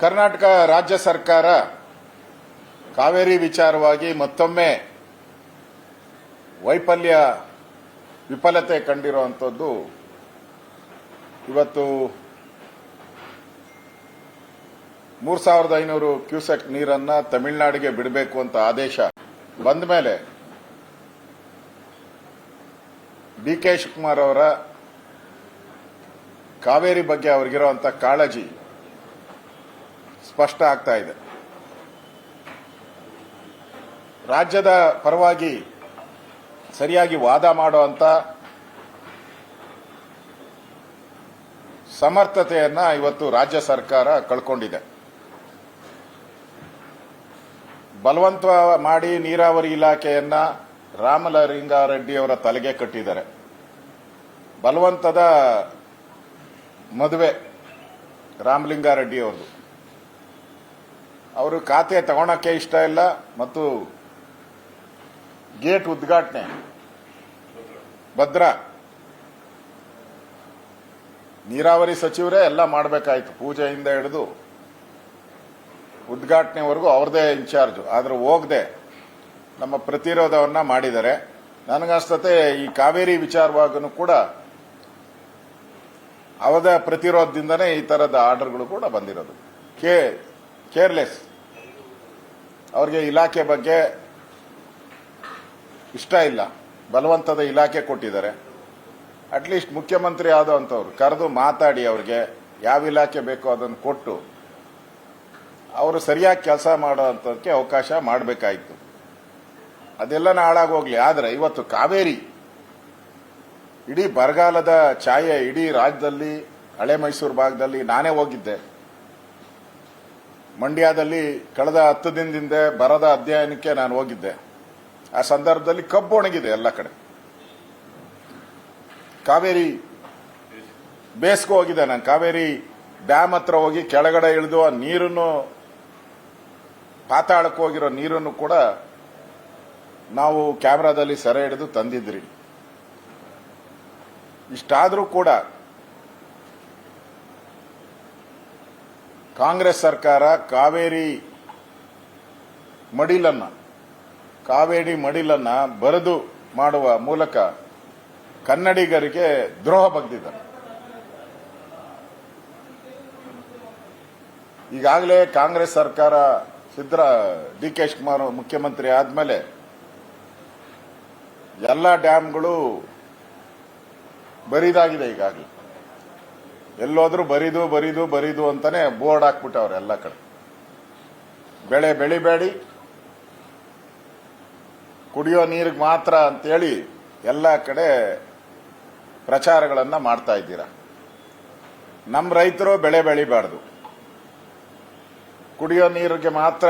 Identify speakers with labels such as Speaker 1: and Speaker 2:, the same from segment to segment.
Speaker 1: ಕರ್ನಾಟಕ ರಾಜ್ಯ ಸರ್ಕಾರ ಕಾವೇರಿ ವಿಚಾರವಾಗಿ ಮತ್ತೊಮ್ಮೆ ವಿಫಲತೆ ಕಂಡಿರುವಂತದ್ದು ಇವತ್ತು 3500 ಕ್ಯೂಸೆಕ್ ನೀರನ್ನ ತಮಿಳುನಾಡಿಗೆ ಬಿಡಬೇಕು ಅಂತ ಆದೇಶ ಬಂದ ಮೇಲೆ ಡಿ.ಕೆ. ಶಿವಕುಮಾರ್ ಅವರ ಕಾವೇರಿ ಬಗ್ಗೆ ಅವರಿಗಿರುವಂತ ಕಾಳಜಿ ಸ್ಪಷ್ಟ ಆಗ್ತಾ ಇದೆ. ರಾಜ್ಯದ ಪರವಾಗಿ ಸರಿಯಾಗಿ ವಾದ ಮಾಡುವಂತ ಸಮರ್ಥತೆಯನ್ನ ಇವತ್ತು ರಾಜ್ಯ ಸರ್ಕಾರ ಕಳ್ಕೊಂಡಿದೆ. ಬಲವಂತ ಮಾಡಿ ನೀರಾವರಿ ಇಲಾಖೆಯನ್ನ ರಾಮಲಿಂಗಾರೆಡ್ಡಿ ಅವರ ತಲೆಗೆ ಕಟ್ಟಿದ್ದಾರೆ. ಬಲವಂತದ ಮದುವೆ ರಾಮಲಿಂಗಾರೆಡ್ಡಿ ಅವರದು. ಅವರು ಖಾತೆ ತಗೊಳಕ್ಕೆ ಇಷ್ಟ ಇಲ್ಲ ಮತ್ತು ಗೇಟ್ ಉದ್ಘಾಟನೆ ಭದ್ರಾ ನೀರಾವರಿ ಸಚಿವರೇ ಎಲ್ಲ ಮಾಡಬೇಕಾಯ್ತು, ಪೂಜೆಯಿಂದ ಹಿಡಿದು ಉದ್ಘಾಟನೆವರೆಗೂ ಅವ್ರದೇ ಇನ್ಚಾರ್ಜ್. ಆದ್ರೆ ಹೋಗದೆ ನಮ್ಮ ಪ್ರತಿರೋಧವನ್ನ ಮಾಡಿದ್ದಾರೆ. ನನಗನ್ಸ್ತತೆ ಈ ಕಾವೇರಿ ವಿಚಾರವಾಗೂ ಕೂಡ ಅವರ ಪ್ರತಿರೋಧದಿಂದನೇ ಈ ತರದ ಆರ್ಡರ್ಗಳು ಕೂಡ ಬಂದಿರೋದು. ಕೇರ್ಲೆಸ್. ಅವ್ರಿಗೆ ಇಲಾಖೆ ಬಗ್ಗೆ ಇಷ್ಟ ಇಲ್ಲ, ಬಲವಂತದ ಇಲಾಖೆ ಕೊಟ್ಟಿದ್ದಾರೆ. ಅಟ್ಲೀಸ್ಟ್ ಮುಖ್ಯಮಂತ್ರಿ ಆದಂತವ್ರು ಕರೆದು ಮಾತಾಡಿ ಅವ್ರಿಗೆ ಯಾವ ಇಲಾಖೆ ಬೇಕೋ ಅದನ್ನು ಕೊಟ್ಟು ಅವರು ಸರಿಯಾಗಿ ಕೆಲಸ ಮಾಡೋಂಥದಕ್ಕೆ ಅವಕಾಶ ಮಾಡಬೇಕಾಯಿತು. ಅದೆಲ್ಲ ಹಾಳಾಗೋಗ್ಲಿ. ಆದರೆ ಇವತ್ತು ಕಾವೇರಿ ಇಡೀ ಬರಗಾಲದ ಛಾಯೆ ಇಡೀ ರಾಜ್ಯದಲ್ಲಿ, ಹಳೆ ಮೈಸೂರು ಭಾಗದಲ್ಲಿ ನಾನೇ ಹೋಗಿದ್ದೆ. ಮಂಡ್ಯದಲ್ಲಿ ಕಳೆದ 10 ದಿನದಿಂದ ಬರದ ಅಧ್ಯಯನಕ್ಕೆ ನಾನು ಹೋಗಿದ್ದೆ. ಆ ಸಂದರ್ಭದಲ್ಲಿ ಕಬ್ಬು ಒಣಗಿದೆ ಎಲ್ಲ ಕಡೆ. ಕಾವೇರಿ ಬೇಸ್ಗೆ ಹೋಗಿದೆ. ನಾನು ಕಾವೇರಿ ಡ್ಯಾಮ್ ಹತ್ರ ಹೋಗಿ ಕೆಳಗಡೆ ಇಳಿದು ಆ ನೀರನ್ನು ಪಾತಾಳಕ್ಕೆ ಹೋಗಿರೋ ನೀರನ್ನು ಕೂಡ ನಾವು ಕ್ಯಾಮೆರಾದಲ್ಲಿ ಸೆರೆ ಹಿಡಿದು ತಂದಿದ್ರಿ. ಇಷ್ಟಾದರೂ ಕೂಡ ಕಾಂಗ್ರೆಸ್ ಸರ್ಕಾರ ಕಾವೇರಿ ಮಡಿಲನ್ನ ಬರದು ಮಾಡುವ ಮೂಲಕ ಕನ್ನಡಿಗರಿಗೆ ದ್ರೋಹ ಬಗೆದಿದ್ದಾರೆ. ಈಗಾಗಲೇ ಕಾಂಗ್ರೆಸ್ ಸರ್ಕಾರ ಡಿ.ಕೆ. ಶಿವಕುಮಾರ್ ಮುಖ್ಯಮಂತ್ರಿ ಆದ್ಮೇಲೆ ಎಲ್ಲ ಡ್ಯಾಮ್ಗಳು ಬರಿದಾಗಿದೆ. ಈಗಾಗಲೇ ಎಲ್ಲೋದ್ರೂ ಬರಿದು ಅಂತಾನೆ ಬೋರ್ಡ್ ಹಾಕ್ಬಿಟ್ಟವ್ರೆ ಎಲ್ಲ ಕಡೆ. ಬೆಳೆ ಬೆಳಿಬೇಡಿ, ಕುಡಿಯೋ ನೀರಿಗೆ ಮಾತ್ರ ಅಂತೇಳಿ ಎಲ್ಲ ಕಡೆ ಪ್ರಚಾರಗಳನ್ನ ಮಾಡ್ತಾ ಇದ್ದೀರಾ. ನಮ್ಮ ರೈತರು ಬೆಳೆ ಬೆಳಿಬಾರ್ದು, ಕುಡಿಯೋ ನೀರಿಗೆ ಮಾತ್ರ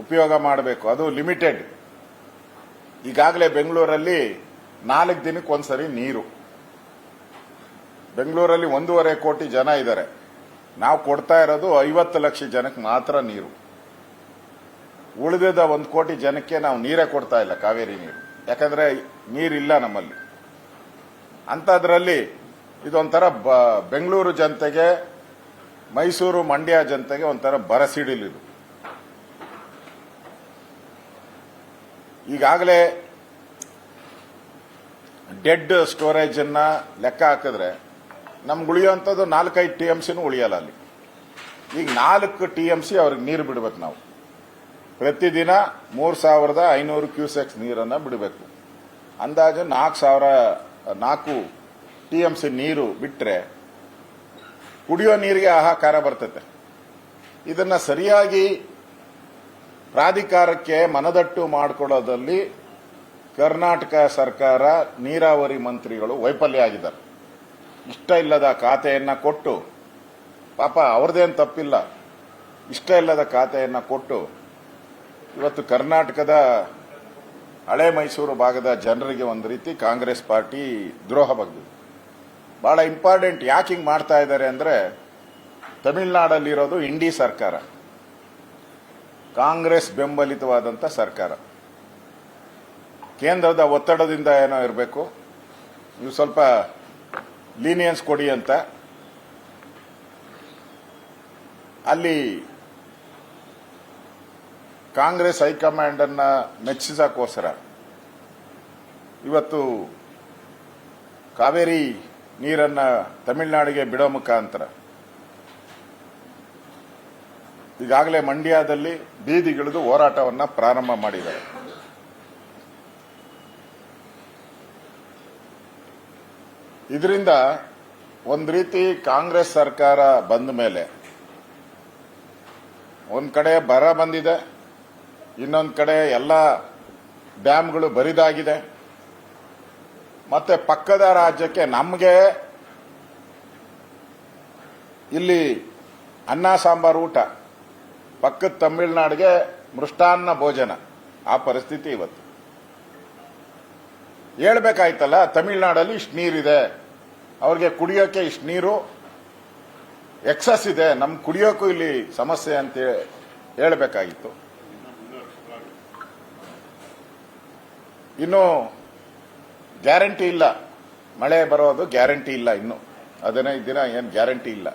Speaker 1: ಉಪಯೋಗ ಮಾಡಬೇಕು, ಅದು ಲಿಮಿಟೆಡ್. ಈಗಾಗಲೇ ಬೆಂಗಳೂರಲ್ಲಿ 4 ದಿನಕ್ಕೊಂದ್ಸರಿ ನೀರು. ಬೆಂಗಳೂರಲ್ಲಿ 1.5 ಕೋಟಿ ಜನ ಇದ್ದಾರೆ. ನಾವು ಕೊಡ್ತಾ ಇರೋದು 50 ಲಕ್ಷ ಜನಕ್ಕೆ ಮಾತ್ರ ನೀರು. ಉಳಿದ 1 ಕೋಟಿ ಜನಕ್ಕೆ ನಾವು ನೀರೇ ಕೊಡ್ತಾ ಇಲ್ಲ, ಕಾವೇರಿ ನೀರು. ಯಾಕಂದ್ರೆ ನೀರಿಲ್ಲ ನಮ್ಮಲ್ಲಿ. ಅಂತದ್ರಲ್ಲಿ ಇದೊಂಥರ ಬೆಂಗಳೂರು ಜನತೆಗೆ, ಮೈಸೂರು ಮಂಡ್ಯ ಜನತೆಗೆ ಒಂಥರ ಬರಸಿಡಿಲಿದು. ಈಗಾಗಲೇ ಡೆಡ್ ಸ್ಟೋರೇಜ್ ಅನ್ನ ಲೆಕ್ಕ ಹಾಕಿದ್ರೆ ನಮ್ಗೆ ಉಳಿಯುವಂಥದ್ದು 4-5 TMCನೂ ಉಳಿಯಲ್ಲ ಅಲ್ಲಿ. ಈಗ 4 TMC ಅವ್ರಿಗೆ ನೀರು ಬಿಡಬೇಕು. ನಾವು ಪ್ರತಿದಿನ 3500 ಕ್ಯೂಸೆಕ್ಸ್ ನೀರನ್ನ ಬಿಡಬೇಕು. ಅಂದಾಜು 4 TMC ನೀರು ಬಿಟ್ರೆ ಕುಡಿಯೋ ನೀರಿಗೆ ಹಾಹಾಕಾರ ಬರ್ತದೆ. ಇದನ್ನ ಸರಿಯಾಗಿ ಪ್ರಾಧಿಕಾರಕ್ಕೆ ಮನದಟ್ಟು ಮಾಡಿಕೊಡೋದಲ್ಲಿ ಕರ್ನಾಟಕ ಸರ್ಕಾರ, ನೀರಾವರಿ ಮಂತ್ರಿಗಳು ವೈಫಲ್ಯ ಆಗಿದ್ದಾರೆ. ಇಷ್ಟ ಇಲ್ಲದ ಖಾತೆಯನ್ನ ಕೊಟ್ಟು, ಪಾಪ ಅವ್ರದ್ದೇನು ತಪ್ಪಿಲ್ಲ, ಇಷ್ಟ ಇಲ್ಲದ ಖಾತೆಯನ್ನ ಕೊಟ್ಟು ಇವತ್ತು ಕರ್ನಾಟಕದ ಹಳೆ ಮೈಸೂರು ಭಾಗದ ಜನರಿಗೆ ಒಂದು ರೀತಿ ಕಾಂಗ್ರೆಸ್ ಪಾರ್ಟಿ ದ್ರೋಹ ಬಗೆದಿದೆ. ಬಹಳ ಇಂಪಾರ್ಟೆಂಟ್. ಯಾಕೆ ಹಿಂಗ್ ಮಾಡ್ತಾ ಇದ್ದಾರೆ ಅಂದ್ರೆ, ತಮಿಳುನಾಡಲ್ಲಿರೋದು ಇಂಡಿ ಸರ್ಕಾರ, ಕಾಂಗ್ರೆಸ್ ಬೆಂಬಲಿತವಾದಂತ ಸರ್ಕಾರ. ಕೇಂದ್ರದ ಒತ್ತಡದಿಂದ ಏನೋ ಇರಬೇಕು, ನೀವು ಸ್ವಲ್ಪ ಲೀನಿಯನ್ಸ್ ಕೊಡಿ ಅಂತ ಅಲ್ಲಿ ಕಾಂಗ್ರೆಸ್ ಹೈಕಮಾಂಡ್ ಅನ್ನ ಮೆಚ್ಚಿಸಕ್ಕೋಸ್ಕರ ಇವತ್ತು ಕಾವೇರಿ ನೀರನ್ನ ತಮಿಳುನಾಡಿಗೆ ಬಿಡೋ ಮುಖಾಂತರ ಈಗಾಗಲೇ ಮಂಡ್ಯದಲ್ಲಿ ಬೀದಿಗಿಳಿದು ಹೋರಾಟವನ್ನ ಪ್ರಾರಂಭ ಮಾಡಿದ್ದಾರೆ. ಇದರಿಂದ ಒಂದು ರೀತಿ ಕಾಂಗ್ರೆಸ್ ಸರ್ಕಾರ ಬಂದ ಮೇಲೆ ಒಂದ್ ಕಡೆ ಬರ ಬಂದಿದೆ, ಇನ್ನೊಂದು ಕಡೆ ಎಲ್ಲ ಡ್ಯಾಮ್ಗಳು ಬರಿದಾಗಿದೆ. ಮತ್ತೆ ಪಕ್ಕದ ರಾಜ್ಯಕ್ಕೆ ನಮಗೆ ಇಲ್ಲಿ ಅನ್ನ ಸಾಂಬಾರು ಊಟ, ಪಕ್ಕದ ತಮಿಳುನಾಡಿಗೆ ಮೃಷ್ಟಾನ್ನ ಭೋಜನ, ಆ ಪರಿಸ್ಥಿತಿ ಇವತ್ತು. ಹೇಳ್ಬೇಕಾಯ್ತಲ್ಲ, ತಮಿಳುನಾಡಲ್ಲಿ ಇಷ್ಟು ನೀರಿದೆ, ಅವ್ರಿಗೆ ಕುಡಿಯೋಕೆ ಇಷ್ಟು ನೀರು ಎಕ್ಸಸ್ ಇದೆ, ನಮ್ ಕುಡಿಯೋಕ್ಕೂ ಇಲ್ಲಿ ಸಮಸ್ಯೆ ಅಂತ ಹೇಳ್ಬೇಕಾಗಿತ್ತು. ಇನ್ನು ಗ್ಯಾರಂಟಿ ಇಲ್ಲ, ಮಳೆ ಬರೋದು ಗ್ಯಾರಂಟಿ ಇಲ್ಲ, ಇನ್ನು 15 ದಿನ ಏನು ಗ್ಯಾರಂಟಿ ಇಲ್ಲ.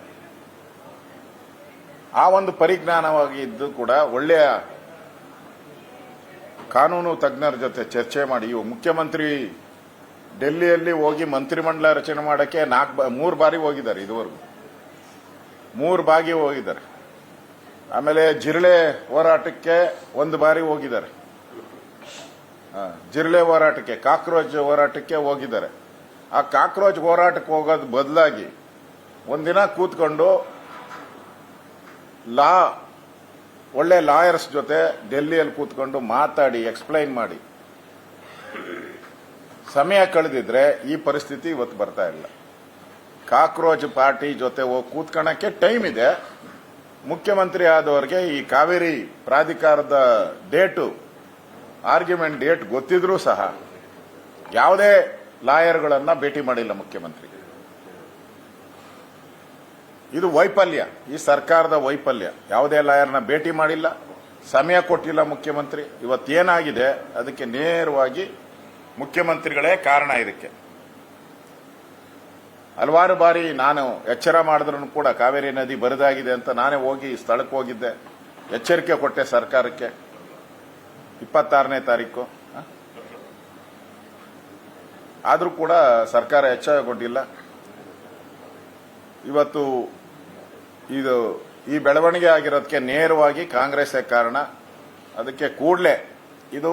Speaker 1: ಆ ಒಂದು ಪರಿಜ್ಞಾನವಾಗಿದ್ದು ಕೂಡ ಒಳ್ಳೆಯ ಕಾನೂನು ತಜ್ಞರ ಜೊತೆ ಚರ್ಚೆ ಮಾಡಿ ಮುಖ್ಯಮಂತ್ರಿ ಡೆಲ್ಲಿಯಲ್ಲಿ ಹೋಗಿ ಮಂತ್ರಿಮಂಡಲ ರಚನೆ ಮಾಡಕ್ಕೆ 3 ಬಾರಿ ಹೋಗಿದ್ದಾರೆ, ಇದುವರೆಗೂ 3 ಬಾರಿ ಹೋಗಿದ್ದಾರೆ. ಆಮೇಲೆ ಜಿರಳೆ ಹೋರಾಟಕ್ಕೆ 1 ಬಾರಿ ಹೋಗಿದ್ದಾರೆ, ಜಿರಳೆ ಹೋರಾಟಕ್ಕೆ, ಕಾಕ್ರೋಚ್ ಹೋರಾಟಕ್ಕೆ ಹೋಗಿದ್ದಾರೆ. ಆ ಕಾಕ್ರೋಚ್ ಹೋರಾಟಕ್ಕೆ ಹೋಗೋದು ಬದಲಾಗಿ ಒಂದಿನ ಕೂತ್ಕೊಂಡು ಒಳ್ಳೆ ಲಾಯರ್ಸ್ ಜೊತೆ ಡೆಲ್ಲಿಯಲ್ಲಿ ಕೂತ್ಕೊಂಡು ಮಾತಾಡಿ ಎಕ್ಸ್ಪ್ಲೈನ್ ಮಾಡಿ ಸಮಯ ಕಳೆದಿದ್ರೆ ಈ ಪರಿಸ್ಥಿತಿ ಇವತ್ತು ಬರ್ತಾ ಇಲ್ಲ. ಕಾಕ್ರೋಚ್ ಪಾರ್ಟಿ ಜೊತೆ ಹೋಗಿ ಕೂತ್ಕೊಳ್ಳಕ್ಕೆ ಟೈಮ್ ಇದೆ. ಮುಖ್ಯಮಂತ್ರಿ ಆದವರಿಗೆ ಈ ಕಾವೇರಿ ಪ್ರಾಧಿಕಾರದ ಆರ್ಗ್ಯುಮೆಂಟ್ ಡೇಟ್ ಗೊತ್ತಿದ್ರೂ ಸಹ ಯಾವುದೇ ಲಾಯರ್ಗಳನ್ನ ಭೇಟಿ ಮಾಡಿಲ್ಲ ಮುಖ್ಯಮಂತ್ರಿ. ಇದು ವೈಫಲ್ಯ, ಈ ಸರ್ಕಾರದ ವೈಫಲ್ಯ. ಯಾವುದೇ ಲಾಯರ್ನ ಭೇಟಿ ಮಾಡಿಲ್ಲ, ಸಮಯ ಕೊಟ್ಟಿಲ್ಲ ಮುಖ್ಯಮಂತ್ರಿ. ಇವತ್ತೇನಾಗಿದೆ ಅದಕ್ಕೆ ನೇರವಾಗಿ ಮುಖ್ಯಮಂತ್ರಿಗಳೇ ಕಾರಣ. ಇದಕ್ಕೆ ಹಲವಾರು ಬಾರಿ ನಾನು ಎಚ್ಚರ ಮಾಡಿದ್ರೂ ಕೂಡ ಕಾವೇರಿ ನದಿ ಬರಿದಾಗಿದೆ ಅಂತ ನಾನೇ ಹೋಗಿ ಸ್ಥಳಕ್ಕೆ ಹೋಗಿದ್ದೆ, ಎಚ್ಚರಿಕೆ ಕೊಟ್ಟೆ ಸರ್ಕಾರಕ್ಕೆ 26ನೇ ತಾರೀಕು. ಆದರೂ ಕೂಡ ಸರ್ಕಾರ ಎಚ್ಚರಗೊಂಡಿಲ್ಲ. ಇವತ್ತು ಈ ಬೆಳವಣಿಗೆ ಆಗಿರೋದಕ್ಕೆ ನೇರವಾಗಿ ಕಾಂಗ್ರೆಸ್ಸೇ ಕಾರಣ. ಅದಕ್ಕೆ ಕೂಡಲೇ ಇದು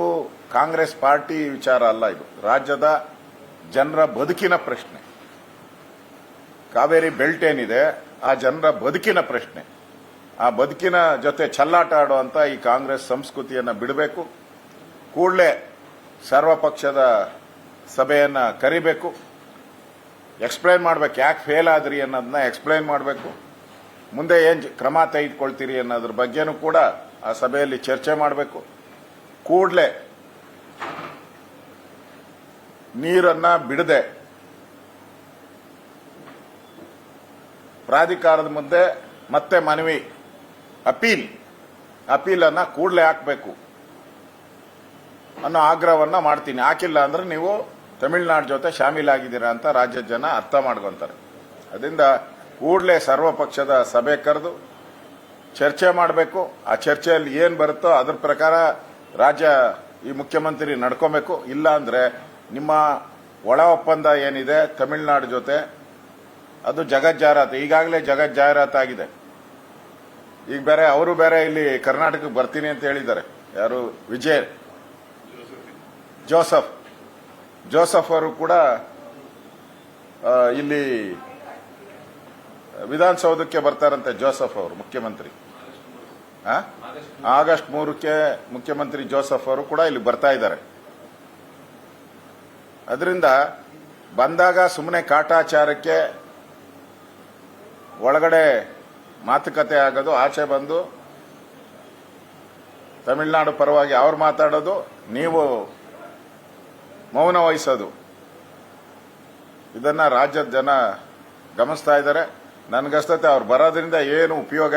Speaker 1: ಕಾಂಗ್ರೆಸ್ ಪಾರ್ಟಿ ವಿಚಾರ ಅಲ್ಲ, ಇದು ರಾಜ್ಯದ ಜನರ ಬದುಕಿನ ಪ್ರಶ್ನೆ. ಕಾವೇರಿ ಬೆಲ್ಟ್ ಏನಿದೆ ಆ ಜನರ ಬದುಕಿನ ಪ್ರಶ್ನೆ. ಆ ಬದುಕಿನ ಜೊತೆ ಚೆಲ್ಲಾಟ ಆಡುವಂತ ಈ ಕಾಂಗ್ರೆಸ್ ಸಂಸ್ಕೃತಿಯನ್ನು ಬಿಡಬೇಕು. ಕೂಡಲೇ ಸರ್ವಪಕ್ಷದ ಸಭೆಯನ್ನ ಕರಿಬೇಕು, ಎಕ್ಸ್ಪ್ಲೈನ್ ಮಾಡಬೇಕು, ಯಾಕೆ ಫೇಲ್ ಆದ್ರಿ ಅನ್ನೋದನ್ನ ಎಕ್ಸ್ಪ್ಲೈನ್ ಮಾಡಬೇಕು. ಮುಂದೆ ಏನ್ ಕ್ರಮ ತೆಗೆದುಕೊಳ್ತೀರಿ ಅನ್ನೋದ್ರ ಬಗ್ಗೆನೂ ಕೂಡ ಆ ಸಭೆಯಲ್ಲಿ ಚರ್ಚೆ ಮಾಡಬೇಕು. ಕೂಡಲೇ ನೀರನ್ನ ಬಿಡದೆ ಪ್ರಾಧಿಕಾರದ ಮುಂದೆ ಮತ್ತೆ ಮನವಿ ಅಪೀಲ್ ಅನ್ನ ಕೂಡಲೇ ಹಾಕಬೇಕು ಅನ್ನೋ ಆಗ್ರಹವನ್ನ ಮಾಡ್ತೀನಿ. ಹಾಕಿಲ್ಲ ಅಂದ್ರೆ ನೀವು ತಮಿಳುನಾಡು ಜೊತೆ ಶಾಮೀಲಾಗಿದ್ದೀರಾ ಅಂತ ರಾಜ್ಯದ ಜನ ಅರ್ಥ ಮಾಡ್ಕೊಂತಾರೆ. ಅದರಿಂದ ಕೂಡಲೇ ಸರ್ವಪಕ್ಷದ ಸಭೆ ಕರೆದು ಚರ್ಚೆ ಮಾಡಬೇಕು. ಆ ಚರ್ಚೆಯಲ್ಲಿ ಏನ್ ಬರುತ್ತೋ ಅದ್ರ ಪ್ರಕಾರ ರಾಜ್ಯ ಈ ಮುಖ್ಯಮಂತ್ರಿ ನಡ್ಕೋಬೇಕು. ಇಲ್ಲ ಅಂದ್ರೆ ನಿಮ್ಮ ಒಳ ಒಪ್ಪಂದ ಏನಿದೆ ತಮಿಳುನಾಡು ಜೊತೆ ಅದು ಜಗಜ್ಜಾಹೀರಾತು, ಈಗಾಗಲೇ ಜಗಜ್ಜಾಹೀರಾತಾಗಿದೆ. ಈಗ ಬೇರೆ ಅವರು ಬೇರೆ ಇಲ್ಲಿ ಕರ್ನಾಟಕಕ್ಕೆ ಬರ್ತೀನಿ ಅಂತ ಹೇಳಿದ್ದಾರೆ. ಯಾರು? ಜೋಸಫ್ ಅವರು ಕೂಡ ಇಲ್ಲಿ ವಿಧಾನಸೌಧಕ್ಕೆ ಬರ್ತಾರಂತೆ. ಜೋಸಫ್ ಅವರು ಮುಖ್ಯಮಂತ್ರಿ ಆಗಸ್ಟ್ 3ಕ್ಕೆ ಮುಖ್ಯಮಂತ್ರಿ ಜೋಸಫ್ ಅವರು ಕೂಡ ಇಲ್ಲಿ ಬರ್ತಾ ಇದ್ದಾರೆ. ಅದರಿಂದ ಬಂದಾಗ ಸುಮ್ಮನೆ ಕಾಟಾಚಾರಕ್ಕೆ ಒಳಗಡೆ ಮಾತುಕತೆ ಆಗೋದು, ಆಚೆ ಬಂದು ತಮಿಳುನಾಡು ಪರವಾಗಿ ಅವ್ರು ಮಾತಾಡೋದು, ನೀವು ಮೌನ ವಹಿಸೋದು, ಇದನ್ನ ರಾಜ್ಯದ ಜನ ಗಮನಿಸ್ತಾ ಇದ್ದಾರೆ. ನನ್ಗಸ್ತತೆ ಅವ್ರು ಬರೋದ್ರಿಂದ ಏನು ಉಪಯೋಗ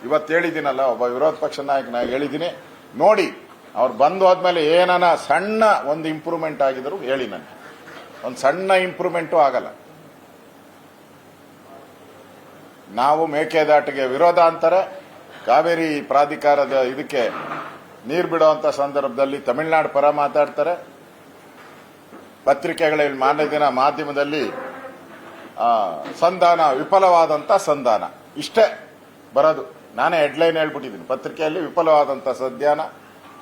Speaker 1: ಇವತ್ತು ಹೇಳಿದ್ದೀನಲ್ಲ, ಒಬ್ಬ ವಿರೋಧ ಪಕ್ಷ ನಾಯಕನಾಗಿ ಹೇಳಿದ್ದೀನಿ. ನೋಡಿ ಅವ್ರು ಬಂದು ಹೋದ್ಮೇಲೆ ಏನಾನ ಸಣ್ಣ ಒಂದು ಇಂಪ್ರೂವ್ಮೆಂಟ್ ಆಗಿದ್ರು ಹೇಳಿ. ನನಗೆ ಒಂದು ಸಣ್ಣ ಇಂಪ್ರೂವ್ಮೆಂಟು ಆಗಲ್ಲ. ನಾವು ಮೇಕೆದಾಟಿಗೆ ವಿರೋಧ ಅಂತಾರೆ. ಕಾವೇರಿ ಪ್ರಾಧಿಕಾರದ ಇದಕ್ಕೆ ನೀರು ಬಿಡುವಂತ ಸಂದರ್ಭದಲ್ಲಿ ತಮಿಳುನಾಡು ಪರ ಮಾತಾಡ್ತಾರೆ. ಪತ್ರಿಕೆಗಳಲ್ಲಿ ಮಾಧ್ಯಮದಲ್ಲಿ ಸಂಧಾನ ವಿಫಲವಾದಂತ ಸಂಧಾನ ಇಷ್ಟೇ ಬರೋದು. ನಾನೇ ಹೆಡ್ಲೈನ್ ಹೇಳ್ಬಿಟ್ಟಿದ್ದೀನಿ ಪತ್ರಿಕೆಯಲ್ಲಿ, ವಿಫಲವಾದಂತ ಸಂಧಾನ.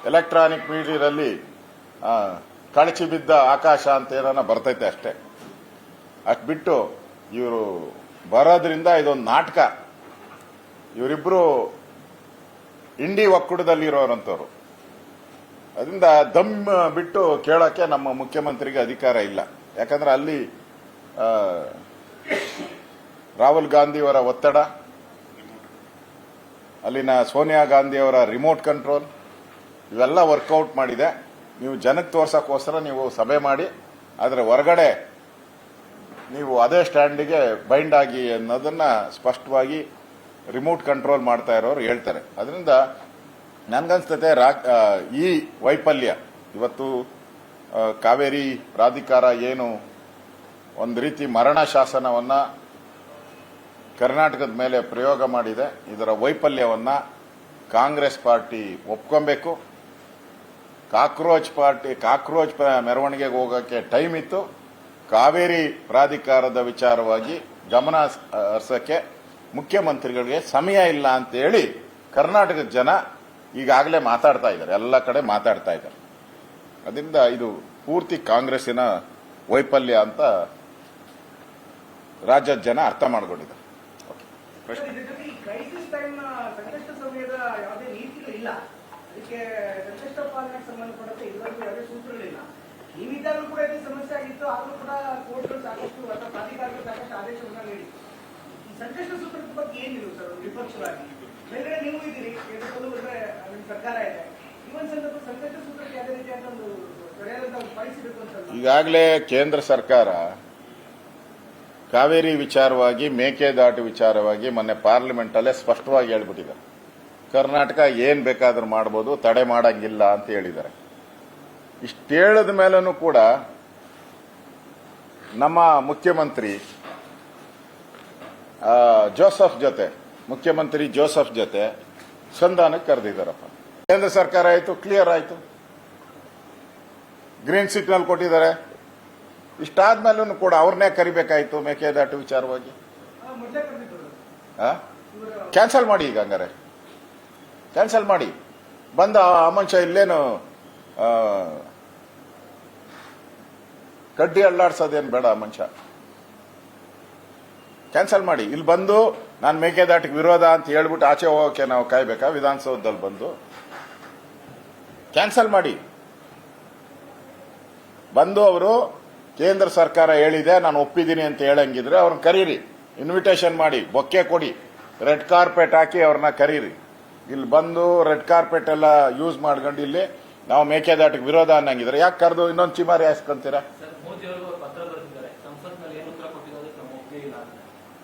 Speaker 1: ಎಲೆಕ್ಟ್ರಾನಿಕ್ ಮೀಡಿಯಾದಲ್ಲಿ ಕಳಚಿ ಬಿದ್ದ ಆಕಾಶ ಅಂತ ಏನಾನ ಬರ್ತೈತೆ ಅಷ್ಟೇ. ಅಷ್ಟು ಬಿಟ್ಟು ಇವರು ಬರೋದ್ರಿಂದ ಇದೊಂದು ನಾಟಕ. ಇವರಿಬ್ರು ಇಂಡಿ ಒಕ್ಕೂಟದಲ್ಲಿರೋರಂಥವ್ರು. ಅದರಿಂದ ದಮ್ ಬಿಟ್ಟು ಕೇಳೋಕ್ಕೆ ನಮ್ಮ ಮುಖ್ಯಮಂತ್ರಿಗೆ ಅಧಿಕಾರ ಇಲ್ಲ. ಯಾಕಂದ್ರೆ ಅಲ್ಲಿ ರಾಹುಲ್ ಗಾಂಧಿಯವರ ಒತ್ತಡ, ಅಲ್ಲಿನ ಸೋನಿಯಾ ಗಾಂಧಿಯವರ ರಿಮೋಟ್ ಕಂಟ್ರೋಲ್ ಇವೆಲ್ಲ ವರ್ಕೌಟ್ ಮಾಡಿದೆ. ನೀವು ಜನಕ್ಕೆ ತೋರ್ಸಕ್ಕೋಸ್ಕರ ನೀವು ಸಭೆ ಮಾಡಿ, ಆದರೆ ಹೊರಗಡೆ ನೀವು ಅದೇ ಸ್ಟ್ಯಾಂಡಿಗೆ ಬೈಂಡ್ ಆಗಿ ಅನ್ನೋದನ್ನ ಸ್ಪಷ್ಟವಾಗಿ ರಿಮೋಟ್ ಕಂಟ್ರೋಲ್ ಮಾಡ್ತಾ ಇರೋರು ಹೇಳ್ತಾರೆ. ಅದರಿಂದ ನನ್ಗನ್ಸ್ತತೆ ಈ ವೈಫಲ್ಯ ಇವತ್ತು ಕಾವೇರಿ ಪ್ರಾಧಿಕಾರ ಏನು ಒಂದು ರೀತಿ ಮರಣ ಶಾಸನವನ್ನ ಕರ್ನಾಟಕದ ಮೇಲೆ ಪ್ರಯೋಗ ಮಾಡಿದೆ, ಇದರ ವೈಫಲ್ಯವನ್ನ ಕಾಂಗ್ರೆಸ್ ಪಾರ್ಟಿ ಒಪ್ಕೊಬೇಕು. ಕಾಕ್ರೋಚ್ ಮೆರವಣಿಗೆಗೆ ಹೋಗೋಕ್ಕೆ ಟೈಮ್ ಇತ್ತು. ಕಾವೇರಿ ಪ್ರಾಧಿಕಾರದ ವಿಚಾರವಾಗಿ ಗಮನ ಹರಿಸಕ್ಕೆ ಮುಖ್ಯಮಂತ್ರಿಗಳಿಗೆ ಸಮಯ ಇಲ್ಲ ಅಂತ ಹೇಳಿ ಕರ್ನಾಟಕದ ಜನ ಈಗಾಗಲೇ ಮಾತಾಡ್ತಾ ಇದ್ದಾರೆ, ಎಲ್ಲ ಕಡೆ ಮಾತಾಡ್ತಾ ಇದ್ದಾರೆ. ಅದರಿಂದ ಇದು ಪೂರ್ತಿ ಕಾಂಗ್ರೆಸ್ಸಿನ ವೈಫಲ್ಯ ಅಂತ ರಾಜ್ಯದ ಜನ ಅರ್ಥ ಮಾಡಿಕೊಂಡಿದ್ದಾರೆ.
Speaker 2: ಕ್ರೈಸಿಸ್ ಟೈಮ್ ಸಂಕಷ್ಟ ಸಮಯದ ಯಾವುದೇ ನೀತಿಗಳಿಲ್ಲ, ಅದಕ್ಕೆ ಸಂಕಷ್ಟ ಪಾಲನೆಗೆ ಸಂಬಂಧಪಟ್ಟಂತೆ ಇದುವರೆಗೂ ಯಾವುದೇ ಸೂತ್ರಗಳಿಲ್ಲ. ನೀವಿದ್ದಾಗಲೂ ಕೂಡ ಇದು ಸಮಸ್ಯೆ ಆಗಿತ್ತು, ಆದರೂ ಕೂಡ ಕೋರ್ಟ್ಗಳು ಸಾಕಷ್ಟು ಅಥವಾ ಪ್ರಾಧಿಕಾರಗಳು ಸಾಕಷ್ಟು ಆದೇಶವನ್ನ ನೀಡಿ ಈ ಸಂಕಷ್ಟ ಸೂತ್ರದ ಬಗ್ಗೆ ಏನಿದೆ ಸರ್ ವಿಪಕ್ಷವಾಗಿ? ಬೇರೆ ನೀವು ಇದ್ದೀರಿ, ಎದುರ್ಕೊಂಡು ಬಂದ್ರೆ ನಿಮ್ಮ ಸರ್ಕಾರ ಇದೆ. ಈ ಒಂದು ಸಂದರ್ಭ ಸಂಕಷ್ಟ ಸೂತ್ರಕ್ಕೆ ಯಾವುದೇ ರೀತಿಯಾದ ಒಂದು ಸರಿಯಾದಂತಹ ಪಾಲಿಸಬೇಕು ಅಂತ
Speaker 1: ಈಗಾಗಲೇ ಕೇಂದ್ರ ಸರ್ಕಾರ ಕಾವೇರಿ ವಿಚಾರವಾಗಿ, ಮೇಕೆದಾಟು ವಿಚಾರವಾಗಿ ಮೊನ್ನೆ ಪಾರ್ಲಿಮೆಂಟ್ ಅಲ್ಲೇ ಸ್ಪಷ್ಟವಾಗಿ ಹೇಳ್ಬಿಟ್ಟಿದ್ದಾರೆ. ಕರ್ನಾಟಕ ಏನ್ ಬೇಕಾದ್ರೂ ಮಾಡಬಹುದು, ತಡೆ ಮಾಡಂಗಿಲ್ಲ ಅಂತ ಹೇಳಿದ್ದಾರೆ. ಇಷ್ಟು ಹೇಳಿದ ಮೇಲೂ ಕೂಡ ನಮ್ಮ ಮುಖ್ಯಮಂತ್ರಿ ಜೋಸೆಫ್ ಜೊತೆ ಸಂಧಾನಕ್ಕೆ ಕರೆದಿದ್ದಾರಪ್ಪ. ಕೇಂದ್ರ ಸರ್ಕಾರ ಆಯ್ತು, ಕ್ಲಿಯರ್ ಆಯ್ತು, ಗ್ರೀನ್ ಸಿಗ್ನಲ್ ಕೊಟ್ಟಿದ್ದಾರೆ. ಇಷ್ಟಾದ್ಮೇಲೂ ಕೂಡ ಅವ್ರನ್ನೇ ಕರಿಬೇಕಾಯ್ತು ಮೇಕೆದಾಟು ವಿಚಾರವಾಗಿ. ಕ್ಯಾನ್ಸಲ್ ಮಾಡಿ, ಈಗ ಹಂಗಾರೆ ಕ್ಯಾನ್ಸಲ್ ಮಾಡಿ. ಬಂದ ಆ ಮನುಷ್ಯ ಇಲ್ಲೇನು ಕಡ್ಡಿ ಅಳ್ಳಾಡ್ಸೋದೇನು ಬೇಡ. ಆ ಮನುಷ್ಯ ಕ್ಯಾನ್ಸಲ್ ಮಾಡಿ. ಇಲ್ಲಿ ಬಂದು ನಾನು ಮೇಕೆದಾಟಿಗೆ ವಿರೋಧ ಅಂತ ಹೇಳ್ಬಿಟ್ಟು ಆಚೆ ಹೋಗೋಕೆ ನಾವು ಕಾಯ್ಬೇಕಾ? ವಿಧಾನಸೌಧದಲ್ಲಿ ಬಂದು ಕ್ಯಾನ್ಸಲ್ ಮಾಡಿ. ಬಂದು ಅವರು ಕೇಂದ್ರ ಸರ್ಕಾರ ಹೇಳಿದೆ ನಾನು ಒಪ್ಪಿದ್ದೀನಿ ಅಂತ ಹೇಳಂಗಿದ್ರೆ ಅವ್ರನ್ನ ಕರೀರಿ, ಇನ್ವಿಟೇಷನ್ ಮಾಡಿ, ಬೊಕ್ಕೆ ಕೊಡಿ, ರೆಡ್ ಕಾರ್ಪೆಟ್ ಹಾಕಿ ಅವ್ರನ್ನ ಕರೀರಿ. ಇಲ್ಲಿ ಬಂದು ರೆಡ್ ಕಾರ್ಪೆಟ್ ಎಲ್ಲ ಯೂಸ್ ಮಾಡ್ಕೊಂಡು ಇಲ್ಲಿ ನಾವು ಮೇಕೆದಾಟಿಗೆ ವಿರೋಧ ಅನ್ನಂಗಿದ್ರೆ ಯಾಕೆ ಕರೆದು ಇನ್ನೊಂದು ಚಿಮಾರಿ ಹಾಸ್ಕೊಂತೀರಾ?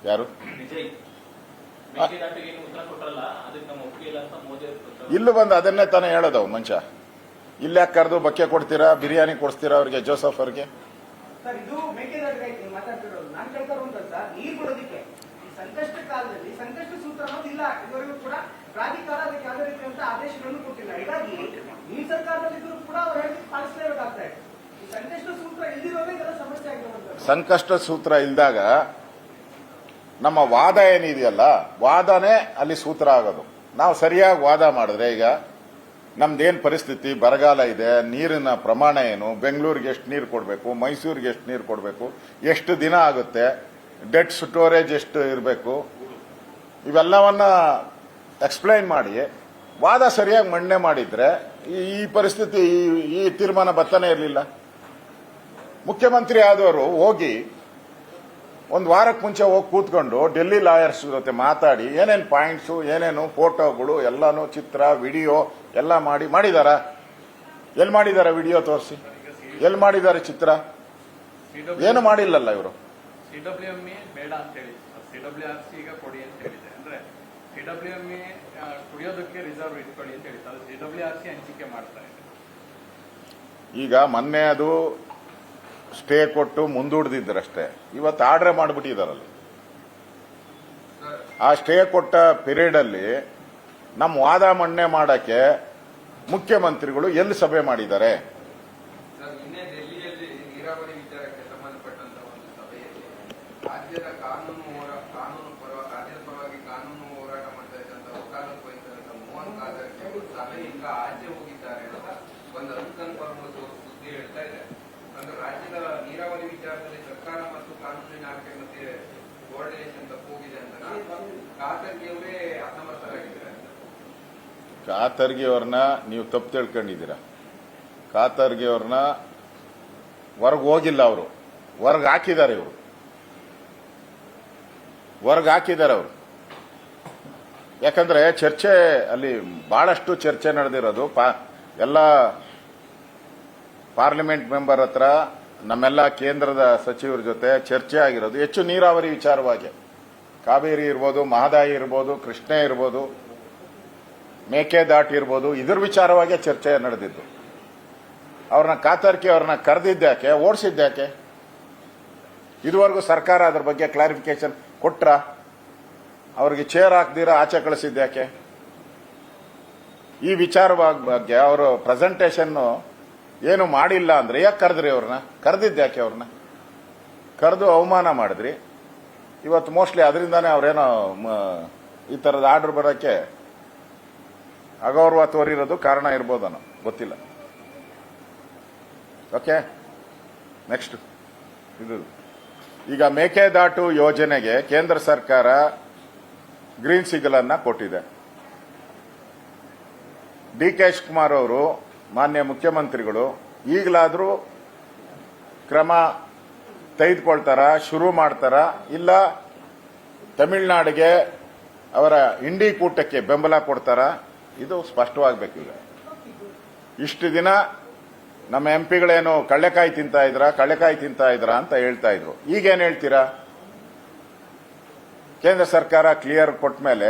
Speaker 1: ಯಾರು ಇಲ್ಲೂ ಬಂದು ಅದನ್ನೇ ತಾನೇ ಹೇಳೋದವ್ ಮನುಷ್ಯ. ಇಲ್ಲಿ ಯಾಕೆ ಕರೆದು ಬಕ್ಕೆ ಕೊಡ್ತೀರಾ, ಬಿರಿಯಾನಿ ಕೊಡಿಸ್ತೀರಾ ಅವ್ರಿಗೆ, ಜೋಸೆಫ್ ಅವ್ರಿಗೆ?
Speaker 2: ಇದು ಮೇಕೆದಾಟು ಮಾತಾಡ್ತಿರೋದು ನಾನು ಕೇಳ್ತಾ ಸರ್, ನೀರು ಕೊಡೋದಕ್ಕೆ ಸಂಕಷ್ಟ ಕಾಲದಲ್ಲಿ ಸಂಕಷ್ಟ ಸೂತ್ರ ಅನ್ನೋದು ಇಲ್ಲ. ಇದುವರೆಗೂ ಕೂಡ ಪ್ರಾಧಿಕಾರ ಅದಕ್ಕೆ ಯಾವುದೇ ರೀತಿಯಂತ ಆದೇಶಗಳನ್ನು ಕೊಟ್ಟಿಲ್ಲ. ಹೀಗಾಗಿ ಈ ಸರ್ಕಾರದಲ್ಲಿದ್ದರೂ ಕೂಡ ಅವ್ರು ಹೇಳಿ ಪಾಲಿಸಲೇಬೇಕಾಗ್ತಾ ಇದೆ. ಈ ಸಂಕಷ್ಟ ಸೂತ್ರ ಇಲ್ದಿರೋದೇ ಇದೆಲ್ಲ ಸಮಸ್ಯೆ ಆಗಿರುವಂತ.
Speaker 1: ಸಂಕಷ್ಟ ಸೂತ್ರ ಇಲ್ದಾಗ ನಮ್ಮ ವಾದ ಏನಿದೆಯಲ್ಲ, ವಾದನೇ ಅಲ್ಲಿ ಸೂತ್ರ ಆಗೋದು. ನಾವು ಸರಿಯಾಗಿ ವಾದ ಮಾಡಿದ್ರೆ, ಈಗ ನಮ್ದೇನ್ ಪರಿಸ್ಥಿತಿ, ಬರಗಾಲ ಇದೆ, ನೀರಿನ ಪ್ರಮಾಣ ಏನು, ಬೆಂಗಳೂರಿಗೆ ಎಷ್ಟು ನೀರು ಕೊಡಬೇಕು, ಮೈಸೂರಿಗೆ ಎಷ್ಟು ನೀರು ಕೊಡಬೇಕು, ಎಷ್ಟು ದಿನ ಆಗುತ್ತೆ, ಡೆಟ್ ಸ್ಟೋರೇಜ್ ಎಷ್ಟು ಇರಬೇಕು, ಇವೆಲ್ಲವನ್ನ ಎಕ್ಸ್ಪ್ಲೈನ್ ಮಾಡಿ ವಾದ ಸರಿಯಾಗಿ ಮಂಡನೆ ಮಾಡಿದ್ರೆ ಈ ಪರಿಸ್ಥಿತಿ, ಈ ತೀರ್ಮಾನ ಬರ್ತಾನೆ ಇರಲಿಲ್ಲ. ಮುಖ್ಯಮಂತ್ರಿ ಆದವರು ಹೋಗಿ ಒಂದು ವಾರಕ್ಕೆ ಮುಂಚೆ ಹೋಗಿ ಕೂತ್ಕೊಂಡು ಡೆಲ್ಲಿ ಲಾಯರ್ಸ್ ಜೊತೆ ಮಾತಾಡಿ ಏನೇನು ಪಾಯಿಂಟ್ಸು, ಏನೇನು ಫೋಟೋಗಳು ಎಲ್ಲಾನು, ಚಿತ್ರ, ವಿಡಿಯೋ ಎಲ್ಲ ಮಾಡಿದಾರ? ಎಲ್ಲಿ ಮಾಡಿದಾರ? ವಿಡಿಯೋ ತೋರಿಸಿ. ಎಲ್ಲಿ ಮಾಡಿದ್ದಾರೆ ಚಿತ್ರ? ಏನು ಮಾಡಿಲ್ಲಲ್ಲ ಇವರು.
Speaker 3: ಸಿಡಬ್ಲ್ಯೂಎಂಇ ಬೇಡ ಅಂತ ಹೇಳಿ ಸಿಡಬ್ಲ್ಯೂಆರ್ಸಿ ಈಗ ಕೊಡಿ ಅಂತ ಹೇಳಿದೆ. ಅಂದ್ರೆ ಸಿಡಬ್ಲ್ಯೂಎಂಇ ಕುಡಿಯೋದಕ್ಕೆ ರಿಸರ್ವ್ ಇಟ್ಕೊಳ್ಳಿ ಅಂತ ಹೇಳಿದ್ದಾರೆ. ಸಿಡಬ್ಲ್ಯೂಆರ್ಸಿ ಹಂಚಿಕೆ ಮಾಡ್ತಾ ಇದೆ.
Speaker 1: ಈಗ ಮೊನ್ನೆ ಅದು ಸ್ಟೇ ಕೊಟ್ಟು ಮುಂದೂಡ್ದಿದ್ದರಷ್ಟೇ, ಇವತ್ತು ಆರ್ಡರ್ ಮಾಡಿಬಿಟ್ಟಿದಾರಲ್ಲ. ಆ ಸ್ಟೇ ಕೊಟ್ಟ ಪೀರಿಯಡ್ ಅಲ್ಲಿ ನಮ್ಮ ವಾದ ಮಂಡನೆ ಮಾಡಕ್ಕೆ ಮುಖ್ಯಮಂತ್ರಿಗಳು ಎಲ್ಲಿ ಸಭೆ ಮಾಡಿದ್ದಾರೆ?
Speaker 4: ಸರ್, ನಿನ್ನೆ ಡೆಲ್ಲಿಯಲ್ಲಿ ನೀರಾವರಿ ವಿಚಾರಕ್ಕೆ ಸಂಬಂಧಪಟ್ಟಂತ ಒಂದು ಸಭೆಯಲ್ಲಿ ರಾಜ್ಯದ ರಾಜ್ಯದ ಪರವಾಗಿ ಕಾನೂನು ಹೋರಾಟ ಮಾಡ್ತಾ ಇದ್ದಂತ ವಕಾಲತ್ ವಹಿಸಿದಂತ ಮೋಹನ್ ಕಾದರ್ಗೆ ಅವರು ಸಭೆಯಿಂದ ಆಚೆ ಹೋಗಿದ್ದಾರೆ ಅಂತ ಒಂದು ಅನ್ಕನ್ಫರ್ಮ್ ಸುದ್ದಿ ಹೇಳ್ತಾ ಇದೆ. ಅಂದ್ರೆ ರಾಜ್ಯದ ನೀರಾವರಿ ವಿಚಾರದಲ್ಲಿ ಸರ್ಕಾರ ಮತ್ತು ಕಾನೂನಿನ ಇಲಾಖೆ ಮತ್ತೆ ಕೋಆರ್ಡಿನೇಷನ್ ತಪ್ಪೋಗಿದೆ ಅಂತ ಖಾಸಗಿ ಅವರೇ ಅಸಮರ್ಥರಾಗಿದ್ದಾರೆ.
Speaker 1: ಕಾತರ್ಗಿ ಅವ್ರನ್ನ ನೀವು ತಪ್ಪು ತಿಳ್ಕೊಂಡಿದ್ದೀರಾ. ಕಾತರ್ಗಿ ಅವ್ರನ್ನ ಹೊರಗೆ ಹೋಗಿಲ್ಲ, ಅವರು ಹೊರಗೆ ಹಾಕಿದ್ದಾರೆ. ಇವರು ಹೊರಗೆ ಹಾಕಿದ್ದಾರೆ ಅವರು. ಯಾಕಂದ್ರೆ ಚರ್ಚೆ ಅಲ್ಲಿ ಬಹಳಷ್ಟು ಚರ್ಚೆ ನಡೆದಿರೋದು ಎಲ್ಲ ಪಾರ್ಲಿಮೆಂಟ್ ಮೆಂಬರ್ ಹತ್ರ, ನಮ್ಮೆಲ್ಲ ಕೇಂದ್ರದ ಸಚಿವರ ಜೊತೆ ಚರ್ಚೆ ಆಗಿರೋದು ಹೆಚ್ಚು ನೀರಾವರಿ ವಿಚಾರವಾಗಿ. ಕಾವೇರಿ ಇರ್ಬೋದು, ಮಹದಾಯಿ ಇರ್ಬೋದು, ಕೃಷ್ಣ ಇರ್ಬೋದು, ಮೇಕೆದಾಟು ಇರ್ಬೋದು, ಇದ್ರ ವಿಚಾರವಾಗಿ ಚರ್ಚೆ ನಡೆದಿದ್ದು. ಅವ್ರನ್ನ ಕಾತರ್ಕಿ ಅವ್ರನ್ನ ಕರೆದಿದ್ದ್ಯಾಕೆ, ಓಡಿಸಿದ್ಯಾಕೆ? ಇದುವರೆಗೂ ಸರ್ಕಾರ ಅದ್ರ ಬಗ್ಗೆ ಕ್ಲಾರಿಫಿಕೇಶನ್ ಕೊಟ್ರ? ಅವ್ರಿಗೆ ಚೇರ್ ಹಾಕ್ದಿರಾ ಆಚೆ ಕಳಿಸಿದ್ಯಾಕೆ? ಈ ವಿಚಾರವಾಗಿ ಬಗ್ಗೆ ಅವರು ಪ್ರೆಸೆಂಟೇಷನ್ ಏನು ಮಾಡಿಲ್ಲ ಅಂದ್ರೆ ಯಾಕೆ ಕರೆದ್ರಿ? ಅವ್ರನ್ನ ಕರೆದಿದ್ಯಾಕೆ? ಅವ್ರನ್ನ ಕರೆದು ಅವಮಾನ ಮಾಡಿದ್ರಿ. ಇವತ್ತು ಮೋಸ್ಟ್ಲಿ ಅದರಿಂದಾನೇ ಅವ್ರೇನೋ ಈ ತರದ ಆರ್ಡರ್ ಬರೋಕ್ಕೆ ಅಗೌರವ ತೋರಿರೋದು ಕಾರಣ ಇರ್ಬೋದನೋ ಗೊತ್ತಿಲ್ಲ. ಓಕೆ, ನೆಕ್ಸ್ಟ್ ಇದು ಈಗ ಮೇಕೆದಾಟು ಯೋಜನೆಗೆ ಕೇಂದ್ರ ಸರ್ಕಾರ ಗ್ರೀನ್ ಸಿಗ್ನಲ್ ಅನ್ನ ಕೊಟ್ಟಿದೆ. ಡಿ ಕೆ ಶಿವಕುಮಾರ್ ಅವರು ಮಾನ್ಯ ಮುಖ್ಯಮಂತ್ರಿಗಳು ಈಗಲಾದರೂ ಕ್ರಮ ತೆಗೆದುಕೊಳ್ತಾರ, ಶುರು ಮಾಡ್ತಾರ, ಇಲ್ಲ ತಮಿಳುನಾಡಿಗೆ ಅವರ ಇಂಡಿ ಕೂಟಕ್ಕೆ ಬೆಂಬಲ ಕೊಡ್ತಾರ? ಇದು ಸ್ಪಷ್ಟವಾಗಬೇಕು. ಈಗ ಇಷ್ಟು ದಿನ ನಮ್ಮ ಎಂಪಿಗಳೇನು ಕಳ್ಳೆಕಾಯಿ ತಿಂತಾ ಇದ್ರ ಅಂತ ಹೇಳ್ತಾ ಇದ್ರು. ಈಗೇನು ಹೇಳ್ತೀರಾ? ಕೇಂದ್ರ ಸರ್ಕಾರ ಕ್ಲಿಯರ್ ಕೊಟ್ಟ ಮೇಲೆ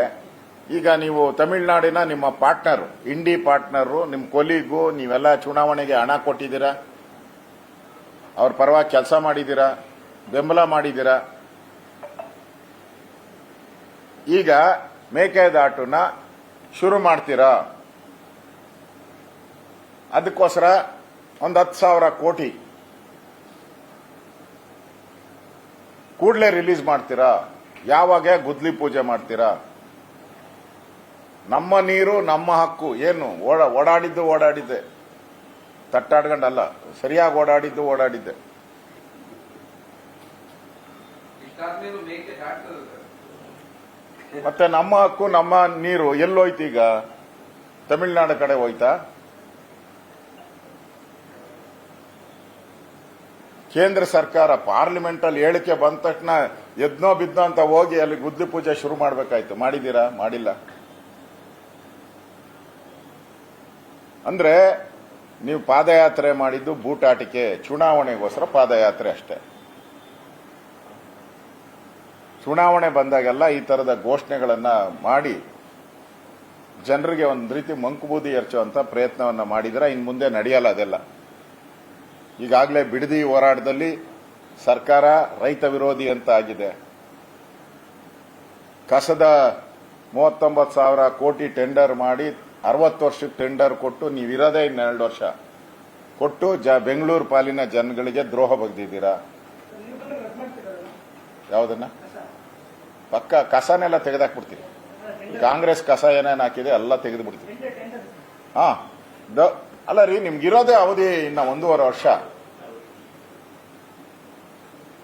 Speaker 1: ಈಗ ನೀವು ತಮಿಳುನಾಡಿನ ನಿಮ್ಮ ಪಾರ್ಟ್ನರ್, ಇಂಡಿ ಪಾರ್ಟ್ನರು, ನಿಮ್ಮ ಕೊಲಿಗೂ ನೀವೆಲ್ಲ ಚುನಾವಣೆಗೆ ಹಣ ಕೊಟ್ಟಿದ್ದೀರಾ, ಅವ್ರ ಪರವಾಗಿ ಕೆಲಸ ಮಾಡಿದ್ದೀರಾ, ಬೆಂಬಲ ಮಾಡಿದ್ದೀರಾ. ಈಗ ಮೇಕೆದಾಟುನ ಶುರು ಮಾಡ್ತೀರಾ? ಅದಕ್ಕೋಸ್ಕರ ಒಂದು 10,000 ಕೋಟಿ ಕೂಡಲೇ ರಿಲೀಸ್ ಮಾಡ್ತೀರಾ? ಯಾವಾಗ ಗುದ್ಲಿ ಪೂಜೆ ಮಾಡ್ತೀರಾ? ನಮ್ಮ ನೀರು ನಮ್ಮ ಹಕ್ಕು. ಏನು ಓಡಾಡಿದ್ದೆ ತಟ್ಟಾಡ್ಕೊಂಡಲ್ಲ, ಸರಿಯಾಗಿ ಓಡಾಡಿದ್ದೆ.
Speaker 4: ಇಷ್ಟಾದ್ಮೇಲೂ ಮೇಕೆ ದಾಟ್ತದೆ ಸರ್.
Speaker 1: ಮತ್ತೆ ನಮ್ಮ ಹಕ್ಕು ನಮ್ಮ ನೀರು ಎಲ್ಲೋಯ್ತು? ಈಗ ತಮಿಳುನಾಡು ಕಡೆ ಹೋಯ್ತಾ? ಕೇಂದ್ರ ಸರ್ಕಾರ ಪಾರ್ಲಿಮೆಂಟ್ ಅಲ್ಲಿ ಹೇಳಿಕೆ ಬಂದ ತಕ್ಷಣ ಎದ್ನೋ ಬಿದ್ನೋ ಅಂತ ಹೋಗಿ ಅಲ್ಲಿ ಗುದ್ಲಿ ಪೂಜೆ ಶುರು ಮಾಡಬೇಕಾಯ್ತು. ಮಾಡಿದ್ದೀರಾ? ಮಾಡಿಲ್ಲ. ಅಂದ್ರೆ ನೀವು ಪಾದಯಾತ್ರೆ ಮಾಡಿದ್ದು ಬೂಟಾಟಿಕೆ, ಚುನಾವಣೆಗೋಸ್ಕರ ಪಾದಯಾತ್ರೆ ಅಷ್ಟೇ. ಚುನಾವಣೆ ಬಂದಾಗೆಲ್ಲ ಈ ತರದ ಘೋಷಣೆಗಳನ್ನ ಮಾಡಿ ಜನರಿಗೆ ಒಂದು ರೀತಿ ಮಂಕುಬೂದಿ ಎರಚುವಂತ ಪ್ರಯತ್ನವನ್ನ ಮಾಡಿದ್ರೆ ಇನ್ನು ಮುಂದೆ ನಡೆಯಲ್ಲ ಅದೆಲ್ಲ. ಈಗಾಗಲೇ ಬಿಡದಿ ಹೋರಾಟದಲ್ಲಿ ಸರ್ಕಾರ ರೈತ ವಿರೋಧಿ ಅಂತ ಆಗಿದೆ. ಕಸದ 39,000 ಕೋಟಿ ಟೆಂಡರ್ ಮಾಡಿ 60 ವರ್ಷಕ್ಕೆ ಟೆಂಡರ್ ಕೊಟ್ಟು ನೀವಿರೋದೇ 2 ವರ್ಷ ಕೊಟ್ಟು ಬೆಂಗಳೂರು ಪಾಲಿನ ಜನಗಳಿಗೆ ದ್ರೋಹ ಬಗ್ದಿದ್ದೀರಾ. ಯಾವುದನ್ನ? ಪಕ್ಕ ಕಸನೆಲ್ಲ ತೆಗೆದಾಕ್ಬಿಡ್ತೀರಿ. ಕಾಂಗ್ರೆಸ್ ಕಸ ಏನೇನು ಹಾಕಿದೆ ಎಲ್ಲ ತೆಗೆದು ಬಿಡ್ತೀರಿ. ಹಾ, ಅಲ್ಲ ರೀ, ನಿಮ್ಗಿರೋದೇ ಅವಧಿ ಇನ್ನ 1.5 ವರ್ಷ.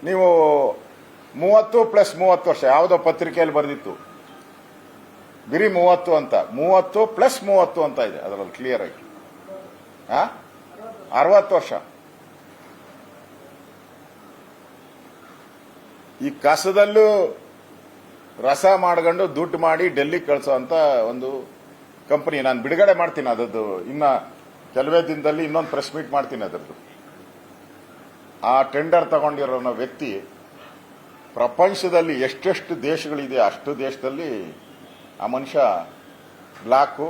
Speaker 1: ನೀವು 30 + 30 ವರ್ಷ ಯಾವುದೋ ಪತ್ರಿಕೆಯಲ್ಲಿ ಬರೆದಿತ್ತು, ಬಿರಿ 30 ಅಂತ, 30 + 30 ಅಂತ ಇದೆ ಅದರಲ್ಲಿ ಕ್ಲಿಯರ್ ಆಗಿ. 60 ವರ್ಷ. ಈ ಕಸದಲ್ಲೂ ರಸ ಮಾಡ್ಕೊಂಡು ದುಡ್ಡು ಮಾಡಿ ಡೆಲ್ಲಿ ಕಳಿಸೋ ಅಂತ ಒಂದು ಕಂಪನಿ ನಾನು ಬಿಡುಗಡೆ ಮಾಡ್ತೀನಿ. ಅದದ್ದು ಇನ್ನ ಕೆಲವೇ ದಿನದಲ್ಲಿ ಇನ್ನೊಂದು ಪ್ರೆಸ್ ಮೀಟ್ ಮಾಡ್ತೀನಿ ಅದರದ್ದು. ಆ ಟೆಂಡರ್ ತಗೊಂಡಿರೋ ವ್ಯಕ್ತಿ ಪ್ರಪಂಚದಲ್ಲಿ ಎಷ್ಟೆಷ್ಟು ದೇಶಗಳಿದೆ ಅಷ್ಟು ದೇಶದಲ್ಲಿ ಆ ಮನುಷ್ಯ ಬ್ಲಾಕು,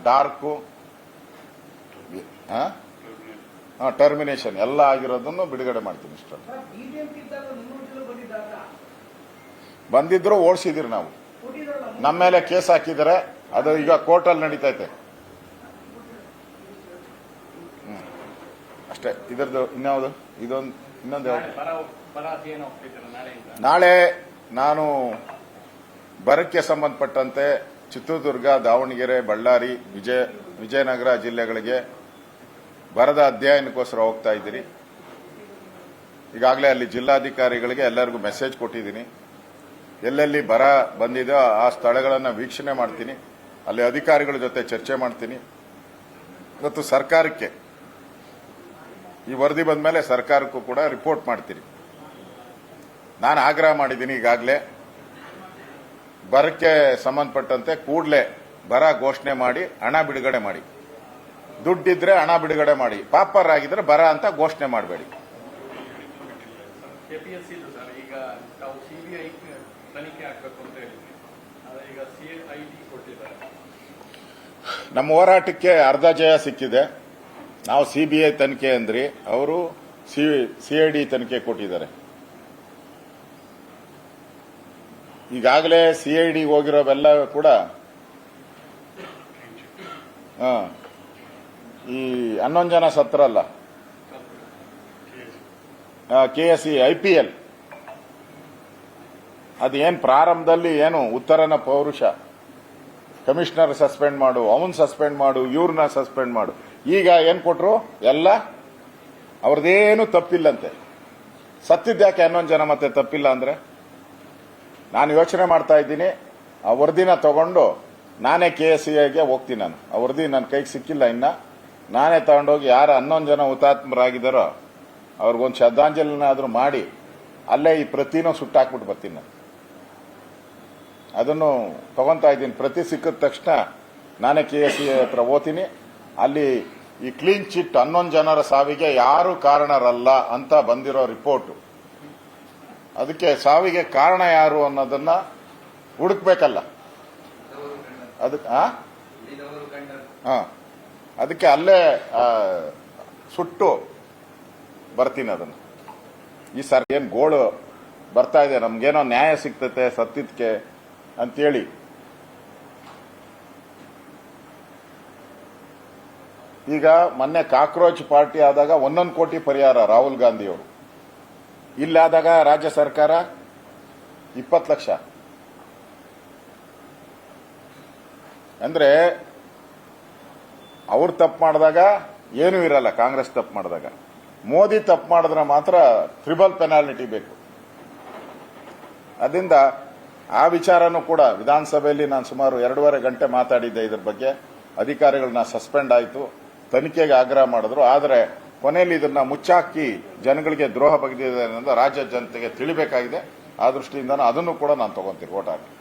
Speaker 1: ಡಾರ್ಕು, ಟರ್ಮಿನೇಷನ್ ಎಲ್ಲ ಆಗಿರೋದನ್ನು ಬಿಡುಗಡೆ ಮಾಡ್ತೀನಿ ಇಷ್ಟ. ಬಂದಿದ್ರು ಓಡಿಸಿದಿರಿ ನಾವು.
Speaker 2: ಕೊಟ್ಟಿದ್ರಲ್ಲ
Speaker 1: ನಮ್ಮ ಮೇಲೆ ಕೇಸ್ ಹಾಕಿದ್ದಾರೆ, ಅದು ಈಗ ಕೋರ್ಟಲ್ಲಿ ನಡೀತೈತೆ. ಅಷ್ಟೇ. ಇದರದ್ದು ಇನ್ಯಾವುದು ಇನ್ನೊಂದು ಯಾವುದು?
Speaker 3: ಬರ ಅಧ್ಯಯನ ಹೋಗ್ತಿದ್ದಾರೆ ನಾಳೆಯಿಂದ.
Speaker 1: ನಾಳೆ ನಾನು ಬರಕ್ಕೆ ಸಂಬಂಧಪಟ್ಟಂತೆ ಚಿತ್ರದುರ್ಗ, ದಾವಣಗೆರೆ, ಬಳ್ಳಾರಿ, ವಿಜಯನಗರ ಜಿಲ್ಲೆಗಳಿಗೆ ಬರದ ಅಧ್ಯಯನಕ್ಕೋಸ್ಕರ ಹೋಗ್ತಾ ಇದ್ದೀರಿ. ಈಗಾಗಲೇ ಅಲ್ಲಿ ಜಿಲ್ಲಾಧಿಕಾರಿಗಳಿಗೆ ಎಲ್ಲರಿಗೂ ಮೆಸೇಜ್ ಕೊಟ್ಟಿದ್ದೀನಿ. ಎಲ್ಲೆಲ್ಲಿ ಬರ ಬಂದಿದೆಯೋ ಆ ಸ್ಥಳಗಳನ್ನು ವೀಕ್ಷಣೆ ಮಾಡ್ತೀನಿ, ಅಲ್ಲಿ ಅಧಿಕಾರಿಗಳ ಜೊತೆ ಚರ್ಚೆ ಮಾಡ್ತೀನಿ. ಇವತ್ತು ಸರ್ಕಾರಕ್ಕೆ ಈ ವರದಿ ಬಂದ ಮೇಲೆ ಸರ್ಕಾರಕ್ಕೂ ಕೂಡ ರಿಪೋರ್ಟ್ ಮಾಡ್ತೀನಿ. ನಾನು ಆಗ್ರಹ ಮಾಡಿದ್ದೀನಿ ಈಗಾಗಲೇ ಬರಕ್ಕೆ ಸಂಬಂಧಪಟ್ಟಂತೆ ಕೂಡಲೇ ಬರ ಘೋಷಣೆ ಮಾಡಿ ಹಣ ಬಿಡುಗಡೆ ಮಾಡಿ. ದುಡ್ಡಿದ್ರೆ ಹಣ ಬಿಡುಗಡೆ ಮಾಡಿ, ಪಾಪರಾಗಿದ್ರೆ ಬರ ಅಂತ ಘೋಷಣೆ ಮಾಡಬೇಡಿ.
Speaker 3: ಕೆಪಿಎಸ್ಸಿ ಸರ್ ಈಗ ತಾವು ಸಿಬಿಐ ತನಿಖೆ ಆಗಬೇಕು ಅಂತ ಹೇಳಿದ್ವಿ, ಆದ್ರೆ ಈಗ ಸಿಐಡಿ ಕೊಟ್ಟಿದ್ದಾರೆ.
Speaker 1: ನಮ್ಮ ಹೋರಾಟಕ್ಕೆ ಅರ್ಧ ಜಯ ಸಿಕ್ಕಿದೆ. ನಾವು ಸಿಬಿಐ ತನಿಖೆ ಅಂದ್ರಿ, ಅವರು ಸಿಐಡಿ ತನಿಖೆ ಕೊಟ್ಟಿದ್ದಾರೆ. ಈಗಾಗಲೇ ಸಿಐಡಿ ಹೋಗಿರೋವೆಲ್ಲ ಕೂಡ ಈ 11 ಜನ ಸತ್ರಲ್ಲ, ಕೆಎಸ್ಸಿ IPL ಅದೇನು ಪ್ರಾರಂಭದಲ್ಲಿ ಏನು ಉತ್ತರನ ಪೌರುಷ ಕಮಿಷನರ್ ಸಸ್ಪೆಂಡ್ ಮಾಡು, ಅವನ್ ಸಸ್ಪೆಂಡ್ ಮಾಡು, ಇವ್ರನ್ನ ಸಸ್ಪೆಂಡ್ ಮಾಡು. ಈಗ ಏನ್ ಕೊಟ್ರು? ಎಲ್ಲ ಅವ್ರದ್ದೇನು ತಪ್ಪಿಲ್ಲಂತೆ. ಸತ್ತಿದ್ಯಾಕೆ 11 ಜನ ಮತ್ತೆ ತಪ್ಪಿಲ್ಲ ಅಂದ್ರೆ? ನಾನು ಯೋಚನೆ ಮಾಡ್ತಾ ಇದ್ದೀನಿ, ಆ ವರದಿನ ತಗೊಂಡು ನಾನೇ KSCIಗೆ ಹೋಗ್ತೀನಿ. ನಾನು ಆ ವರದಿ ನನ್ನ ಕೈಗೆ ಸಿಕ್ಕಿಲ್ಲ ಇನ್ನ. ನಾನೇ ತಗೊಂಡೋಗಿ ಯಾರು 11 ಜನ ಹುತಾತ್ಮರಾಗಿದ್ದಾರೋ ಅವ್ರಿಗೊಂದು ಶ್ರದ್ಧಾಂಜಲಿನಾದ್ರೂ ಮಾಡಿ ಅಲ್ಲೇ ಈ ಪ್ರತಿನೂ ಸುಟ್ಟಾಕ್ಬಿಟ್ಟು ಬರ್ತೀನಿ. ನಾನು ಅದನ್ನು ತಗೊಂತಾ ಇದ್ದೀನಿ. ಪ್ರತಿ ಸಿಕ್ಕಿದ ತಕ್ಷಣ ನಾನೇ KSCI ಹತ್ರ ಹೋಗ್ತೀನಿ. ಅಲ್ಲಿ ಈ ಕ್ಲೀನ್ ಚಿಟ್ 11 ಜನರ ಸಾವಿಗೆ ಯಾರು ಕಾರಣರಲ್ಲ ಅಂತ ಬಂದಿರೋ ರಿಪೋರ್ಟ್. ಅದಕ್ಕೆ ಸಾವಿಗೆ ಕಾರಣ ಯಾರು ಅನ್ನೋದನ್ನ ಹುಡುಕ್ಬೇಕಲ್ಲ. ಅದಕ್ಕೆ ಅಲ್ಲೇ ಸುಟ್ಟು ಬರ್ತೀನಿ. ಅದನ್ನು ಈ ಸರ್ ಏನ್ ಗೋಳು ಬರ್ತಾ ಇದೆ, ನಮ್ಗೇನೋ ನ್ಯಾಯ ಸಿಗ್ತತೆ ಸತ್ತಿದ್ಕೆ ಅಂತೇಳಿ. ಈಗ ಮೊನ್ನೆ ಕಾಕ್ರೋಚ್ ಪಾರ್ಟಿ ಆದಾಗ 11 ಕೋಟಿ ಪರಿಹಾರ ರಾಹುಲ್ ಗಾಂಧಿಯವರು. ಇಲ್ಲಾದಾಗ ರಾಜ್ಯ ಸರ್ಕಾರ 20 ಲಕ್ಷ. ಅಂದ್ರೆ ಅವ್ರು ತಪ್ಪು ಮಾಡಿದಾಗ ಏನೂ ಇರಲ್ಲ, ಕಾಂಗ್ರೆಸ್ ತಪ್ಪು ಮಾಡಿದಾಗ. ಮೋದಿ ತಪ್ಪು ಮಾಡಿದ್ರೆ ಮಾತ್ರ ಟ್ರಿಬಲ್ ಪೆನಾಲ್ಟಿ ಬೇಕು. ಅದರಿಂದ ಆ ವಿಚಾರನೂ ಕೂಡ ವಿಧಾನಸಭೆಯಲ್ಲಿ ನಾನು ಸುಮಾರು 2.5 ಗಂಟೆ ಮಾತಾಡಿದ್ದೆ. ಇದ್ರ ಬಗ್ಗೆ ಅಧಿಕಾರಿಗಳನ್ನ ಸಸ್ಪೆಂಡ್ ಆಯಿತು, ತನಿಖೆಗೆ ಆಗ್ರಹ ಮಾಡಿದ್ರು. ಆದರೆ ಕೊನೆಯಲ್ಲಿ ಇದನ್ನ ಮುಚ್ಚಾಕಿ ಜನಗಳಿಗೆ ದ್ರೋಹ ಬಗೆದಿದೆ ಅನ್ನೋದು ರಾಜ್ಯ ಜನತೆಗೆ ತಿಳಿಬೇಕಾಗಿದೆ. ಆ ದೃಷ್ಟಿಯಿಂದ ಅದನ್ನು ಕೂಡ ನಾನು ತಗೊಂತೀನಿ ಓಟ್ ಹಾಕಿ.